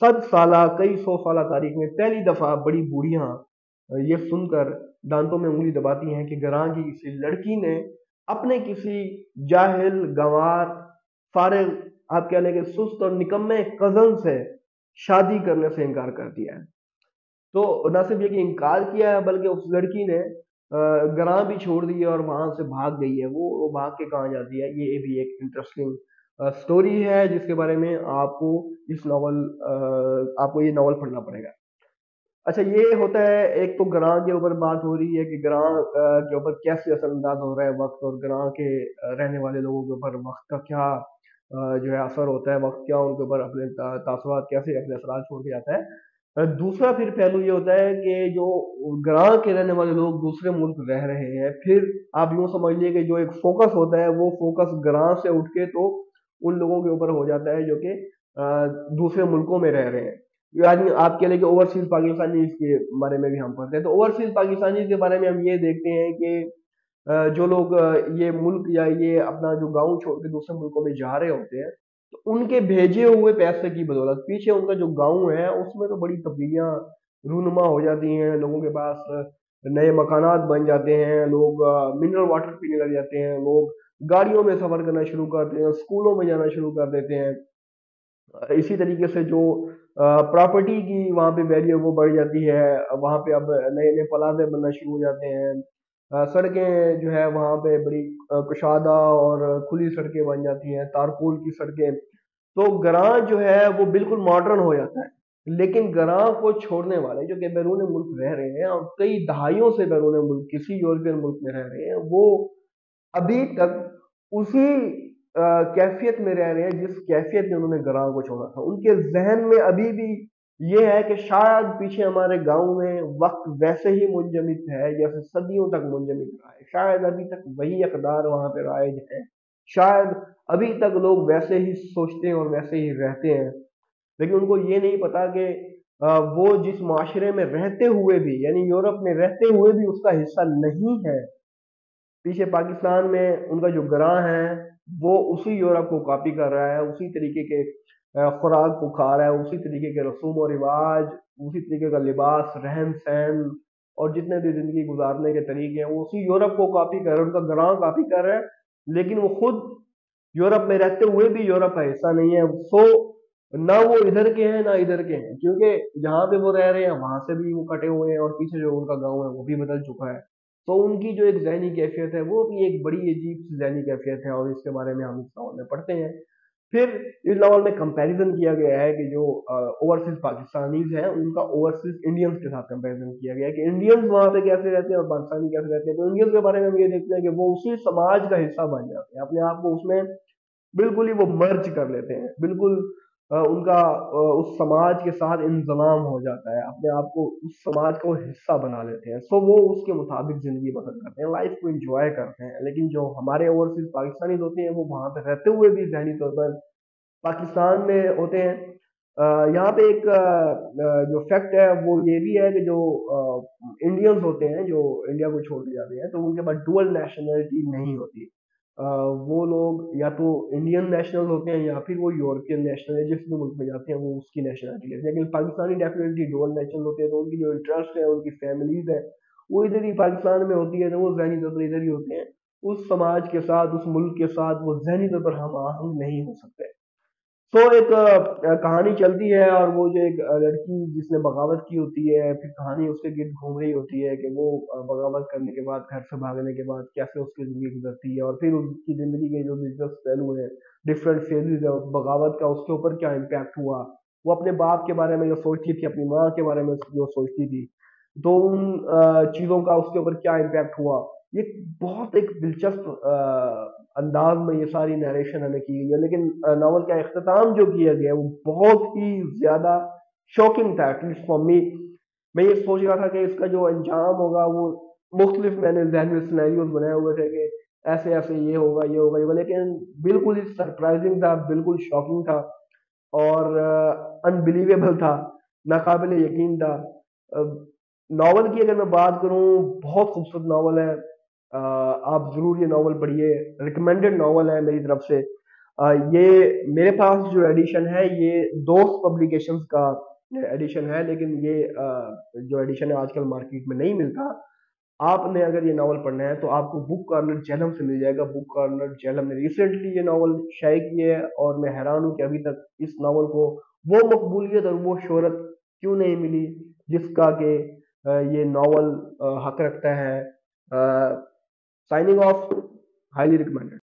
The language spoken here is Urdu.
صد سالہ کئی سو سالہ تاریخ میں پہلی دفعہ بڑی بوڑھیاں یہ سن کر دانتوں میں انگلی دباتی ہیں کہ گراں کی کسی لڑکی نے اپنے کسی جاہل گنوار فارغ آپ کہہ لیں کہ سست اور نکمے کزن سے شادی کرنے سے انکار کر دیا ہے. تو نہ صرف یہ کہ انکار کیا ہے بلکہ اس لڑکی نے گراں بھی چھوڑ دی ہے اور وہاں سے بھاگ گئی ہے. وہ بھاگ کے کہاں جاتی ہے یہ بھی ایک انٹرسٹنگ سٹوری ہے جس کے بارے میں آپ کو اس ناول آپ کو یہ ناول پڑھنا پڑے گا. اچھا یہ ہوتا ہے ایک تو گراں کے اوپر بات ہو رہی ہے کہ گراں کے اوپر کیسے اثر انداز ہو رہا ہے وقت اور گراں کے رہنے والے لوگوں کے اوپر وقت کا کیا جو ہے اثر ہوتا ہے وقت کیا ان کے اوپر اپنے تاثرات کیسے اپنے اثرات چھوڑ کے جاتا ہے. دوسرا پھر پہلو یہ ہوتا ہے کہ جو گراں کے رہنے والے لوگ دوسرے ملک رہ رہے ہیں پھر آپ یوں سمجھ لیے کہ جو ایک فوکس ہوتا ہے وہ فوکس گراں سے اٹھ کے تو ان لوگوں کے اوپر ہو جاتا ہے جو کہ دوسرے ملکوں میں رہ رہے ہیں. یعنی آپ کہہ لیں کہ اوورسیز پاکستانی کے بارے میں بھی ہم پڑھتے ہیں تو اوورسیز پاکستانی کے بارے میں ہم یہ دیکھتے ہیں کہ جو لوگ یہ ملک یا یہ اپنا جو گاؤں چھوڑ کے دوسرے ملکوں میں جا رہے ہوتے ہیں تو ان کے بھیجے ہوئے پیسے کی بدولت پیچھے ان کا جو گاؤں ہے اس میں تو بڑی تبدیلیاں رونما ہو جاتی ہیں. لوگوں کے پاس نئے مکانات بن جاتے ہیں, لوگ منرل واٹر پینے لگ جاتے ہیں, لوگ گاڑیوں میں سفر کرنا شروع کرتے ہیں, اسکولوں میں جانا شروع کر دیتے ہیں. اسی طریقے سے جو پراپرٹی کی وہاں پہ ویلیو وہ بڑھ جاتی ہے, وہاں پہ اب نئے نئے پلازے بننا شروع ہو جاتے ہیں, سڑکیں جو ہے وہاں پہ بڑی کشادہ اور کھلی سڑکیں بن جاتی ہیں, تارکول کی سڑکیں. تو گراں جو ہے وہ بالکل ماڈرن ہو جاتا ہے. لیکن گراں کو چھوڑنے والے جو کہ بیرون ملک رہ رہے ہیں اور کئی دہائیوں سے بیرون ملک کسی یورپین ملک میں رہ رہے ہیں وہ ابھی تک اسی کیفیت میں رہ رہے ہیں جس کیفیت میں انہوں نے گراں کو چھوڑا تھا. ان کے ذہن میں ابھی بھی یہ ہے کہ شاید پیچھے ہمارے گاؤں میں وقت ویسے ہی منجمد ہے جیسے صدیوں تک منجمد رہا ہے, شاید ابھی تک وہی اقدار وہاں پہ رائج ہے, شاید ابھی تک لوگ ویسے ہی سوچتے ہیں اور ویسے ہی رہتے ہیں. لیکن ان کو یہ نہیں پتا کہ وہ جس معاشرے میں رہتے ہوئے بھی یعنی یورپ میں رہتے ہوئے بھی اس کا حصہ نہیں ہے. پیچھے پاکستان میں ان کا جو گراں ہے وہ اسی یورپ کو کاپی کر رہا ہے, اسی طریقے کے خوراک کو کھا رہا ہے, اسی طریقے کے رسوم و رواج, اسی طریقے کا لباس, رہن سہن اور جتنے بھی زندگی گزارنے کے طریقے ہیں وہ اسی یورپ کو کاپی کر رہا ہے, ان کا گراں کاپی کر رہا ہے. لیکن وہ خود یورپ میں رہتے ہوئے بھی یورپ کا حصہ نہیں ہے. سو نہ وہ ادھر کے ہیں نہ ادھر کے ہیں, کیونکہ جہاں پہ وہ رہ رہے ہیں وہاں سے بھی وہ کٹے ہوئے ہیں اور پیچھے جو ان کا گاؤں ہے وہ بھی بدل چکا ہے. تو ان کی جو ایک ذہنی کیفیت ہے وہ بھی ایک بڑی عجیب سی ذہنی کیفیت ہے اور اس کے بارے میں ہم اس ناول میں پڑھتے ہیں. پھر اس ناول میں کمپیریزن کیا گیا ہے کہ جو اوورسیز پاکستانیز ہیں ان کا اوورسیز انڈینز کے ساتھ کمپیریزن کیا گیا ہے کہ انڈینز وہاں پہ کیسے رہتے ہیں اور پاکستانی کیسے رہتے ہیں. تو انڈینز کے بارے میں ہم یہ دیکھتے ہیں کہ وہ اسی سماج کا حصہ بن جاتے ہیں, اپنے آپ کو اس میں بالکل ہی وہ مرج کر لیتے ہیں, بالکل ان کا اس سماج کے ساتھ انضمام ہو جاتا ہے, اپنے آپ کو اس سماج کو حصہ بنا لیتے ہیں. سو وہ اس کے مطابق زندگی بسر کرتے ہیں, لائف کو انجوائے کرتے ہیں. لیکن جو ہمارے اوورسیز پاکستانی ہوتے ہیں وہ وہاں پہ رہتے ہوئے بھی ذہنی طور پر پاکستان میں ہوتے ہیں. یہاں پہ ایک جو فیکٹ ہے وہ یہ بھی ہے کہ جو انڈینز ہوتے ہیں جو انڈیا کو چھوڑ کے جاتے ہیں تو ان کے پاس ڈوئل نیشنلٹی نہیں ہوتی. وہ لوگ یا تو انڈین نیشنل ہوتے ہیں یا پھر وہ یورپین نیشنل ہے, جس بھی ملک میں جاتے ہیں وہ اس کی نیشنلٹی لیتے ہیں. لیکن پاکستانی ڈیفینیٹلی ڈوئل نیشنل ہوتے ہیں تو ان کی جو انٹرسٹ ہے ان کی فیملیز ہے وہ ادھر ہی پاکستان میں ہوتی ہے, تو وہ ذہنی طور پر ادھر ہی ہوتے ہیں. اس سماج کے ساتھ اس ملک کے ساتھ وہ ذہنی طور پر ہم آہنگ نہیں ہو سکتے. تو ایک کہانی چلتی ہے اور وہ جو ایک لڑکی جس نے بغاوت کی ہوتی ہے پھر کہانی اس کے گرد گھوم رہی ہوتی ہے کہ وہ بغاوت کرنے کے بعد گھر سے بھاگنے کے بعد کیسے اس کی زندگی گزرتی ہے اور پھر اس کی زندگی کے جو دلچسپ پہلو ہیں ڈفرینٹ فیزز ہے بغاوت کا اس کے اوپر کیا امپیکٹ ہوا, وہ اپنے باپ کے بارے میں جو سوچتی تھی, اپنی ماں کے بارے میں جو سوچتی تھی, تو ان چیزوں کا اس کے اوپر کیا امپیکٹ ہوا. یہ بہت ایک دلچسپ انداز میں یہ ساری نیریشن ہمیں کی گئی ہے. لیکن ناول کا اختتام جو کیا گیا ہے وہ بہت ہی زیادہ شاکنگ تھا, ایٹ لیسٹ فار می. میں یہ سوچ رہا تھا کہ اس کا جو انجام ہوگا وہ مختلف, میں نے ذہن میں سینیریوز بنائے ہوئے تھے کہ ایسے ایسے یہ ہوگا یہ ہوگا یہ ہوگا, لیکن بالکل ہی سرپرائزنگ تھا, بالکل شاکنگ تھا اور انبلیویبل تھا, ناقابل یقین تھا. ناول کی اگر میں بات کروں بہت خوبصورت ناول ہے, آپ ضرور یہ ناول پڑھیے, ریکمینڈڈ ناول ہے میری طرف سے. یہ میرے پاس جو ایڈیشن ہے یہ دوست پبلیکیشنز کا ایڈیشن ہے، لیکن یہ جو ایڈیشن ہے آج کل مارکیٹ میں نہیں ملتا۔ آپ نے اگر یہ ناول پڑھنا ہے تو آپ کو بک کارنر جہلم سے مل جائے گا۔ بک کارنر جہلم نے ریسنٹلی یہ ناول شائع کی ہے، اور میں حیران ہوں کہ ابھی تک اس ناول کو وہ مقبولیت اور وہ شہرت کیوں نہیں ملی جس کا کہ یہ ناول حق رکھتا ہے۔ Signing off, highly recommended.